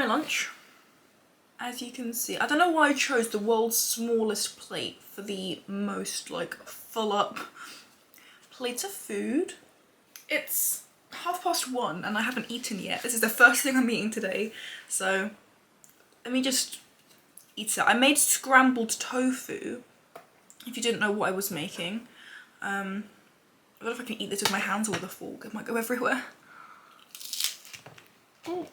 my lunch. As you can see, I don't know why I chose the world's smallest plate for the most like full up plate of food. It's 1:30 and I haven't eaten yet. This is the first thing I'm eating today, so let me just eat it. I made scrambled tofu, if you didn't know what I was making. I don't know if I can eat this with my hands or with a fork, it might go everywhere. Oh,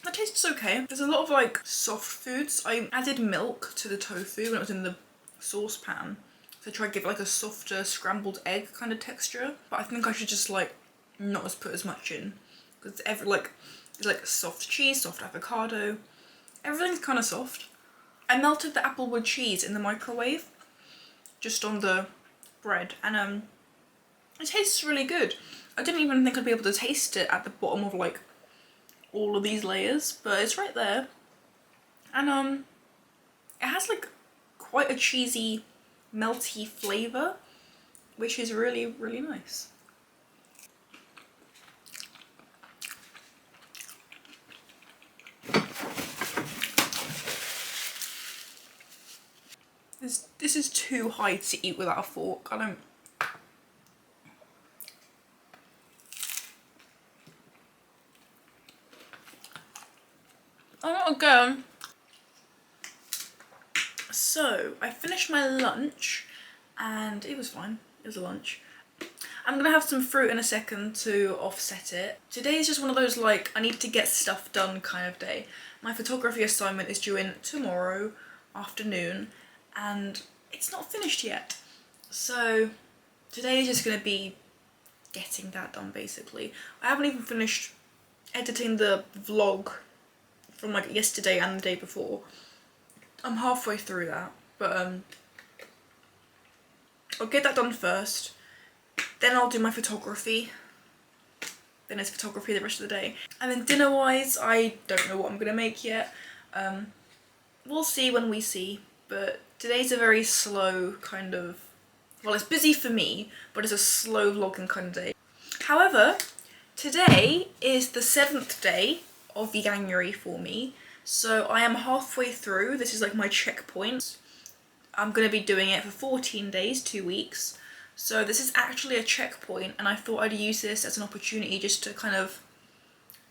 that tastes okay. There's a lot of like soft foods. I added milk to the tofu when it was in the saucepan to try to give like a softer scrambled egg kind of texture, but I think I should just like not put as much in, because there's like soft cheese, soft avocado, everything's kind of soft. I melted the applewood cheese in the microwave just on the bread, and it tastes really good. I didn't even think I'd be able to taste it at the bottom of like all of these layers, but it's right there, and it has like quite a cheesy melty flavour, which is really, really nice. This is too high to eat without a fork. I don't... Oh, not again. So, I finished my lunch and it was fine. It was a lunch. I'm gonna have some fruit in a second to offset it. Today is just one of those like, I need to get stuff done kind of day. My photography assignment is due in tomorrow afternoon and it's not finished yet. So today is just gonna be getting that done basically. I haven't even finished editing the vlog from like yesterday and the day before. I'm halfway through that, but I'll get that done first, then I'll do my photography, then it's photography the rest of the day, and then dinner wise I don't know what I'm gonna make yet. We'll see when we see, but today's a very slow kind of, well, it's busy for me, but it's a slow vlogging kind of day. However, today is the 7th day of Veganuary for me, so I am halfway through. This is like my checkpoint. I'm going to be doing it for 14 days, 2 weeks, so this is actually a checkpoint, and I thought I'd use this as an opportunity just to kind of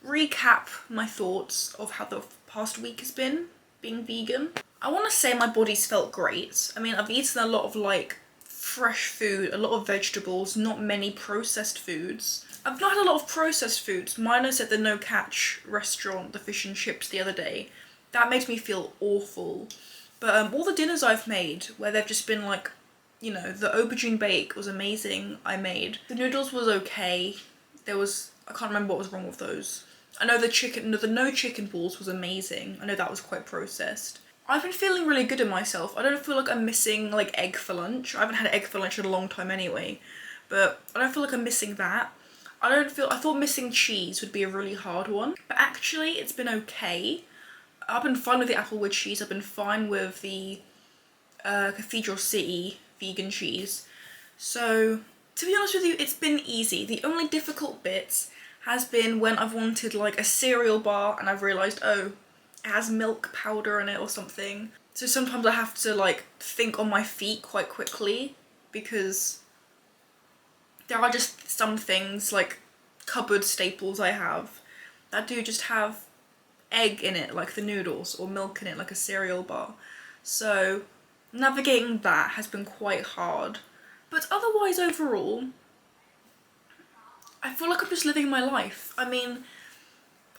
recap my thoughts of how the past week has been being vegan. I want to say my body's felt great. I mean, I've eaten a lot of like fresh food, a lot of vegetables, not many processed foods. I've not had a lot of processed foods. Mino said the No Catch restaurant, the fish and chips the other day. That made me feel awful. But all the dinners I've made, where they've just been like, you know, the aubergine bake was amazing, I made. The noodles was okay. There was, I can't remember what was wrong with those. I know the no chicken balls was amazing. I know that was quite processed. I've been feeling really good in myself. I don't feel like I'm missing like egg for lunch. I haven't had egg for lunch in a long time anyway, but I don't feel like I'm missing that. I thought missing cheese would be a really hard one, but actually it's been okay. I've been fine with the applewood cheese. I've been fine with the Cathedral City vegan cheese. So to be honest with you, it's been easy. The only difficult bits has been when I've wanted like a cereal bar and I've realised, oh, it has milk powder in it or something. So sometimes I have to like think on my feet quite quickly, because there are just some things like cupboard staples I have that do just have egg in it, like the noodles, or milk in it, like a cereal bar. So navigating that has been quite hard. But otherwise, overall, I feel like I'm just living my life. I mean,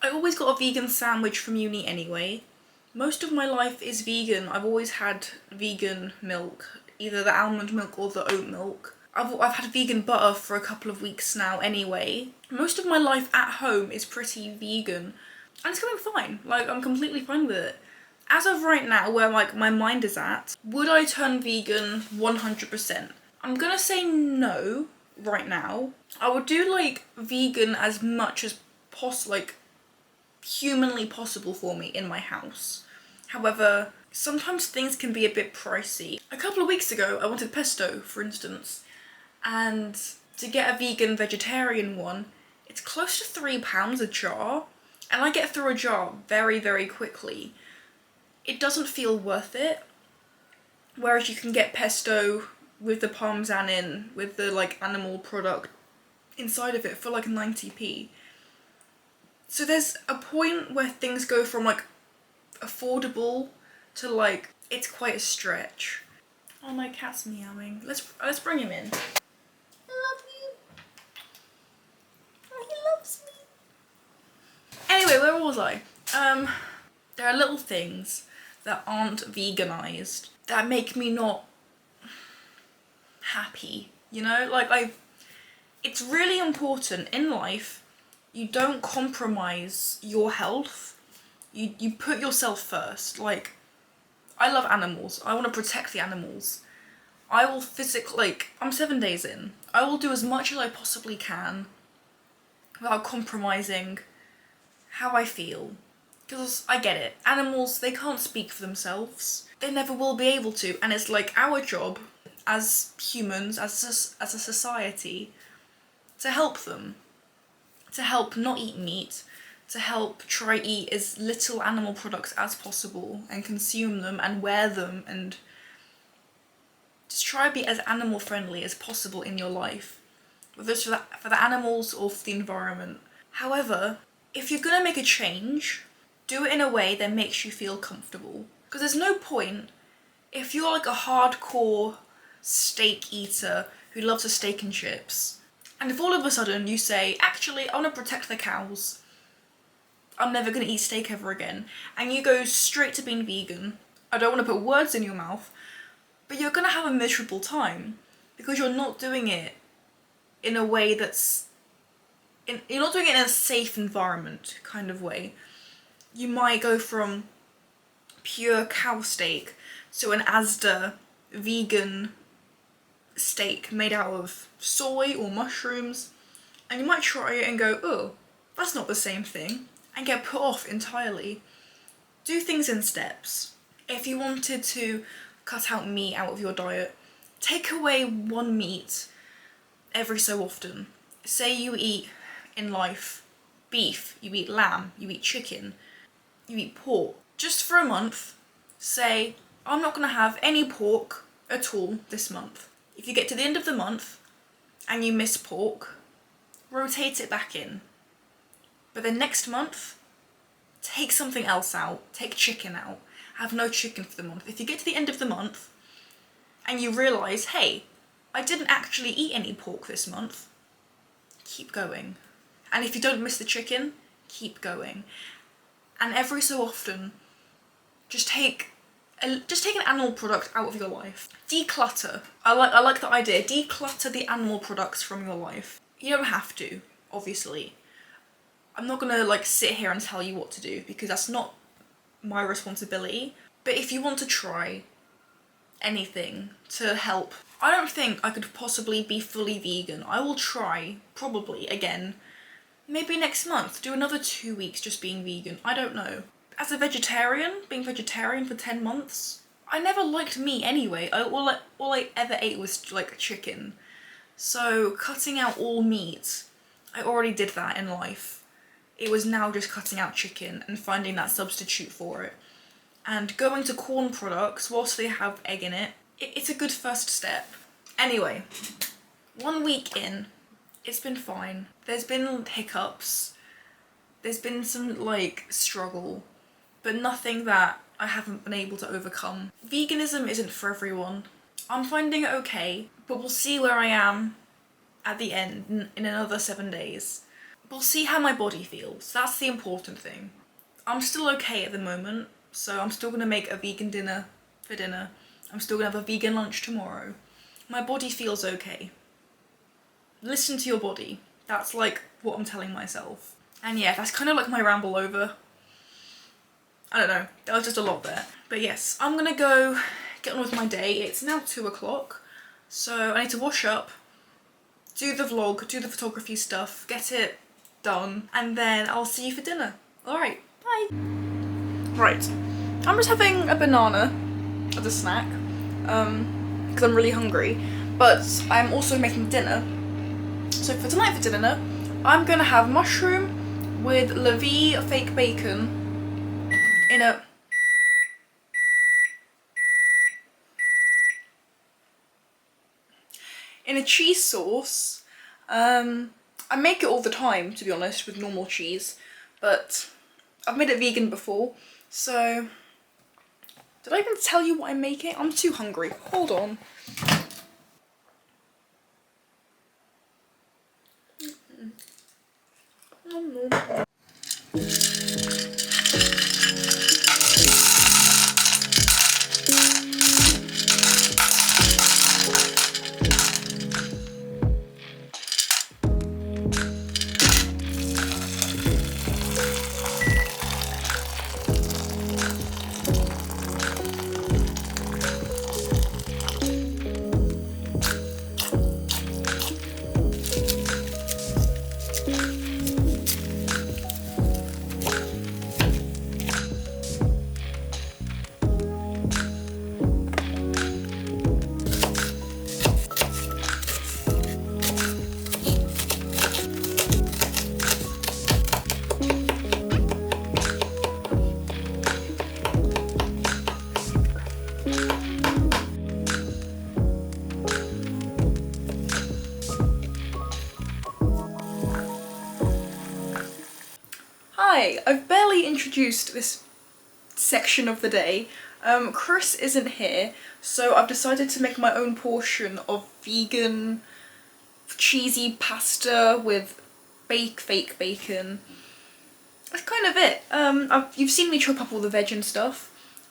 I always got a vegan sandwich from uni anyway. Most of my life is vegan. I've always had vegan milk, either the almond milk or the oat milk. I've had vegan butter for a couple of weeks now anyway. Most of my life at home is pretty vegan, and it's going fine. Like, I'm completely fine with it. As of right now, where like my mind is at, would I turn vegan 100%? I'm gonna say no right now. I would do like vegan as much as like humanly possible for me in my house. However, sometimes things can be a bit pricey. A couple of weeks ago, I wanted pesto, for instance, and to get a vegan vegetarian one, it's close to £3 a jar, and I get through a jar very, very quickly, it doesn't feel worth it. Whereas you can get pesto with the parmesan in, with the like animal product inside of it for like 90p. So there's a point where things go from like affordable to like, it's quite a stretch. Oh, my cat's meowing. Let's bring him in. I love you. Oh, he loves me. Anyway, where was I? There are little things that aren't veganized that make me not happy, you know? Like, it's really important in life, you don't compromise your health. You put yourself first. Like, I love animals. I want to protect the animals. I will like, I'm 7 days in. I will do as much as I possibly can without compromising how I feel. Because I get it. Animals, they can't speak for themselves. They never will be able to. And it's like our job as humans, as a society, to help them. To help not eat meat. To help try eat as little animal products as possible and consume them and wear them, and just try to be as animal friendly as possible in your life, whether it's for the animals or for the environment. However, if you're gonna make a change, do it in a way that makes you feel comfortable. Because there's no point if you're like a hardcore steak eater who loves a steak and chips, and if all of a sudden you say, actually, I want to protect the cows, I'm never going to eat steak ever again, and you go straight to being vegan. I don't want to put words in your mouth, but you're going to have a miserable time because you're not doing it in a way that's... you're not doing it in a safe environment kind of way. You might go from pure cow steak to an Asda vegan steak made out of soy or mushrooms, and you might try it and go, oh, that's not the same thing, and get put off entirely. Do things in steps. If you wanted to cut out meat out of your diet, take away one meat every so often. Say you eat in life beef, you eat lamb, you eat chicken, you eat pork. Just for a month, say, I'm not going to have any pork at all this month. If you get to the end of the month and you miss pork, rotate it back in. But then next month, take something else out. Take chicken out. Have no chicken for the month. If you get to the end of the month and you realise, hey, I didn't actually eat any pork this month, keep going. And if you don't miss the chicken, keep going. And every so often, just take an animal product out of your life. Declutter. I like the idea. Declutter the animal products from your life. You don't have to, obviously. I'm not gonna like sit here and tell you what to do because that's not my responsibility. But if you want to try anything to help, I don't think I could possibly be fully vegan. I will try, probably, again, maybe next month, do another 2 weeks just being vegan. I don't know. As a vegetarian, being vegetarian for 10 months, I never liked meat anyway. All I ever ate was like chicken. So cutting out all meat, I already did that in life. It was now just cutting out chicken and finding that substitute for it. And going to corn products, whilst they have egg in it, it's a good first step. Anyway, 1 week in, it's been fine. There's been hiccups. There's been some like struggle, but nothing that I haven't been able to overcome. Veganism isn't for everyone. I'm finding it okay, but we'll see where I am at the end in another 7 days. We'll see how my body feels. That's the important thing. I'm still okay at the moment, so I'm still gonna make a vegan dinner for dinner. I'm still gonna have a vegan lunch tomorrow. My body feels okay. Listen to your body. That's like what I'm telling myself. And yeah, that's kind of like my ramble over. I don't know, there was just a lot there. But yes, I'm gonna go get on with my day. It's now 2 o'clock, so I need to wash up, do the vlog, do the photography stuff, get it done, and then I'll see you for dinner. Alright, bye! Right, I'm just having a banana as a snack, because I'm really hungry, but I'm also making dinner. So for tonight for dinner, I'm gonna have mushroom with La Vie fake bacon in a cheese sauce. I make it all the time, to be honest, with normal cheese, but I've made it vegan before, so did I even tell you what I'm making? I'm too hungry. Hold on. Hi, I've barely introduced this section of the day. Chris isn't here, so I've decided to make my own portion of vegan cheesy pasta with fake bacon. That's kind of it. You've seen me chop up all the veg and stuff.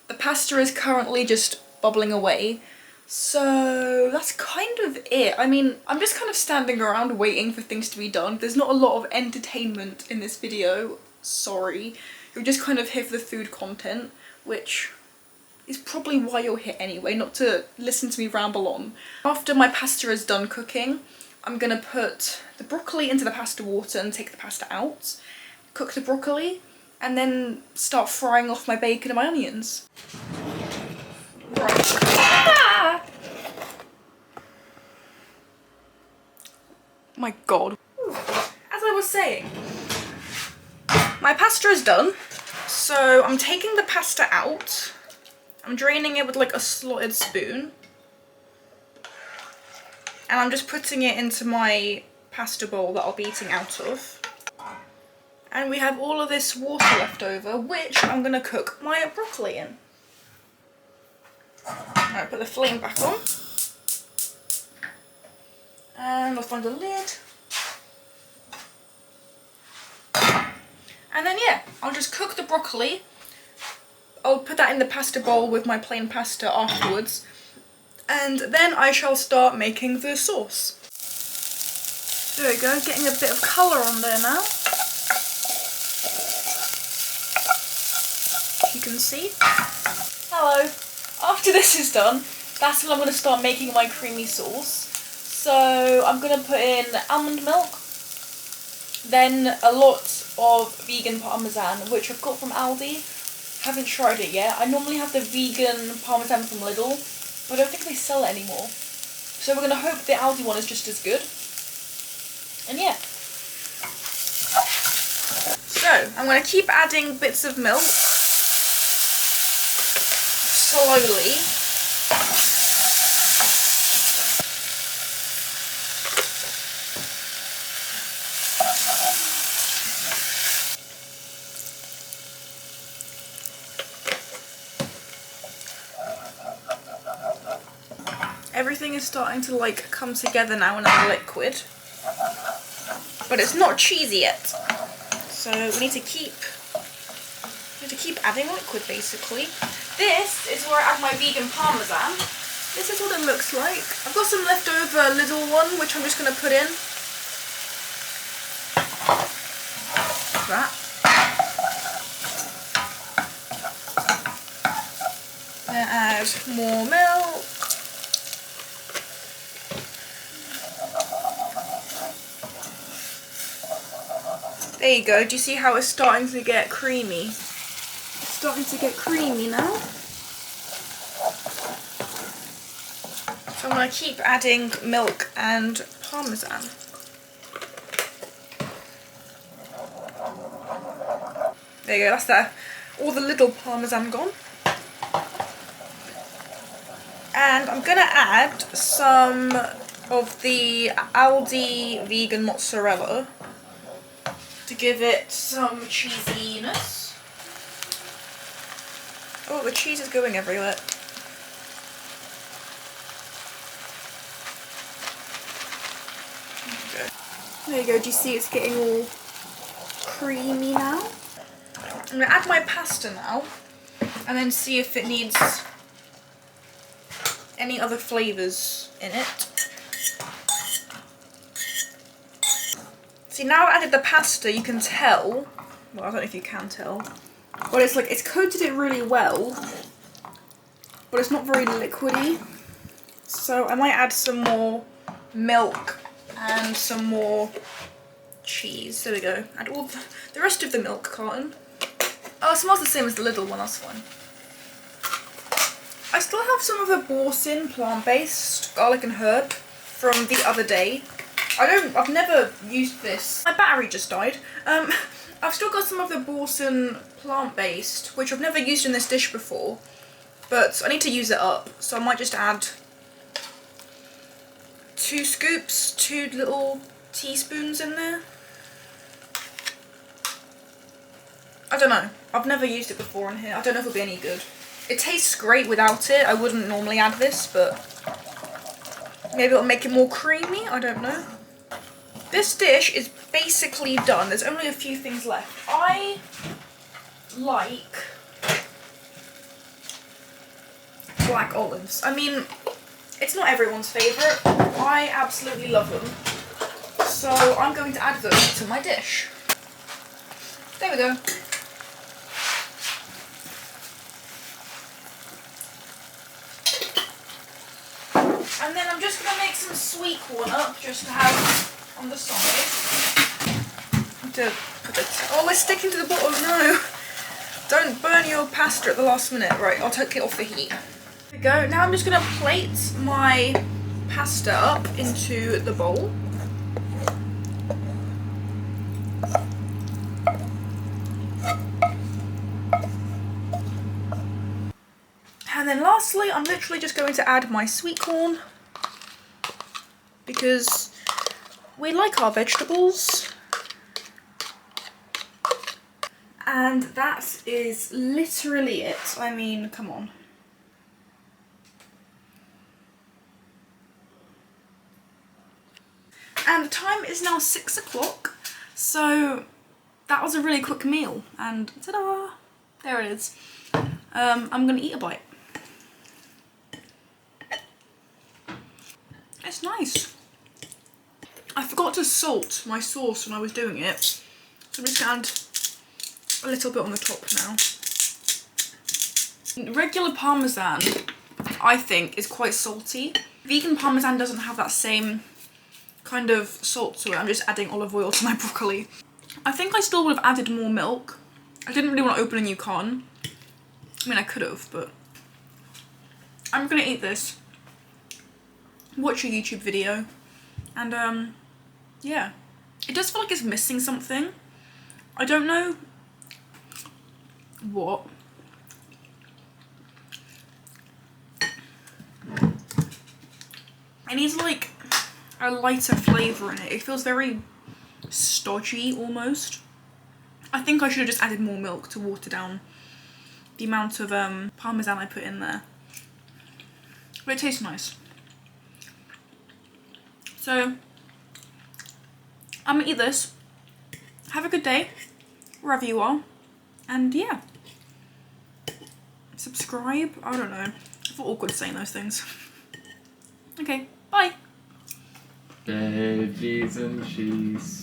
The pasta is currently just bubbling away. So that's kind of it. I mean, I'm just kind of standing around waiting for things to be done. There's not a lot of entertainment in this video. Sorry. You're just kind of here for the food content, which is probably why you're here anyway, not to listen to me ramble on. After my pasta is done cooking, I'm gonna put the broccoli into the pasta water and take the pasta out, cook the broccoli, and then start frying off my bacon and my onions. Right. Ah! My god. As I was saying, my pasta is done, so I'm taking the pasta out. I'm draining it with like a slotted spoon. And I'm just putting it into my pasta bowl that I'll be eating out of. And we have all of this water left over, which I'm gonna cook my broccoli in. Alright, put the flame back on. And I'll find a lid. And then yeah, I'll just cook the broccoli. I'll put that in the pasta bowl with my plain pasta afterwards. And then I shall start making the sauce. There we go, getting a bit of colour on there now. You can see. Hello. After this is done, that's when I'm going to start making my creamy sauce. So I'm going to put in almond milk, then a lot of vegan parmesan, which I've got from Aldi. Haven't tried it yet. I normally have the vegan parmesan from Lidl, but I don't think they sell it anymore. So we're going to hope the Aldi one is just as good. And yeah. So I'm going to keep adding bits of milk slowly. Everything is starting to like come together now in a liquid, but it's not cheesy yet. So we need to keep adding liquid basically. This is where I add my vegan parmesan. This is what it looks like. I've got some leftover Lidl one, which I'm just going to put in. That. Then add more milk. There you go. Do you see how it's starting to get creamy? It's starting to get creamy now. So I'm going to keep adding milk and parmesan. There you go, that's that. All the little parmesan gone. And I'm gonna add some of the Aldi vegan mozzarella to give it some cheesiness. Oh, the cheese is going everywhere. There you go, do you see it's getting all creamy now? I'm going to add my pasta now and then see if it needs any other flavours in it. See, now I've added the pasta, you can tell, well, I don't know if you can tell, but it's like, it's coated it really well, but it's not very liquidy. So I might add some more milk and some more cheese. There we go. Add all the rest of the milk carton. Oh, it smells the same as the little one, that's fine. I still have some of the Boursin plant-based garlic and herb from the other day. I've never used this. My battery just died. I've still got some of the Boursin plant-based, which I've never used in this dish before, but I need to use it up, so I might just add 2 scoops, 2 little teaspoons in there. I don't know. I've never used it before in here. I don't know if it'll be any good. It tastes great without it. I wouldn't normally add this, but maybe it'll make it more creamy. I don't know. This dish is basically done. There's only a few things left. I like black olives. I mean, it's not everyone's favourite. I absolutely love them. So I'm going to add them to my dish. There we go. And then I'm just going to make some sweet corn up just to have on the side. To put it. Oh, it's sticking to the bottom. No. Don't burn your pasta at the last minute. Right, I'll take it off the heat. There we go. Now I'm just going to plate my pasta up into the bowl. And then lastly, I'm literally just going to add my sweet corn because we like our vegetables. And that is literally it. I mean, come on. And the time is now 6 o'clock, so that was a really quick meal. And ta-da! There it is. I'm gonna eat a bite. It's nice. I forgot to salt my sauce when I was doing it, so I'm just gonna add a little bit on the top now. Regular Parmesan, I think, is quite salty. Vegan Parmesan doesn't have that same kind of salt to it. I'm just adding olive oil to my broccoli. I think I still would have added more milk. I didn't really want to open a new carton. I mean, I could have, but I'm gonna eat this, watch a YouTube video, and yeah. It does feel like it's missing something. I don't know what. It needs like a lighter flavour in it. It feels very stodgy almost. I think I should have just added more milk to water down the amount of parmesan I put in there. But it tastes nice. So I'm gonna eat this. Have a good day, wherever you are. And yeah. Subscribe? I don't know. I feel awkward saying those things. Okay, bye. Veggies and cheese.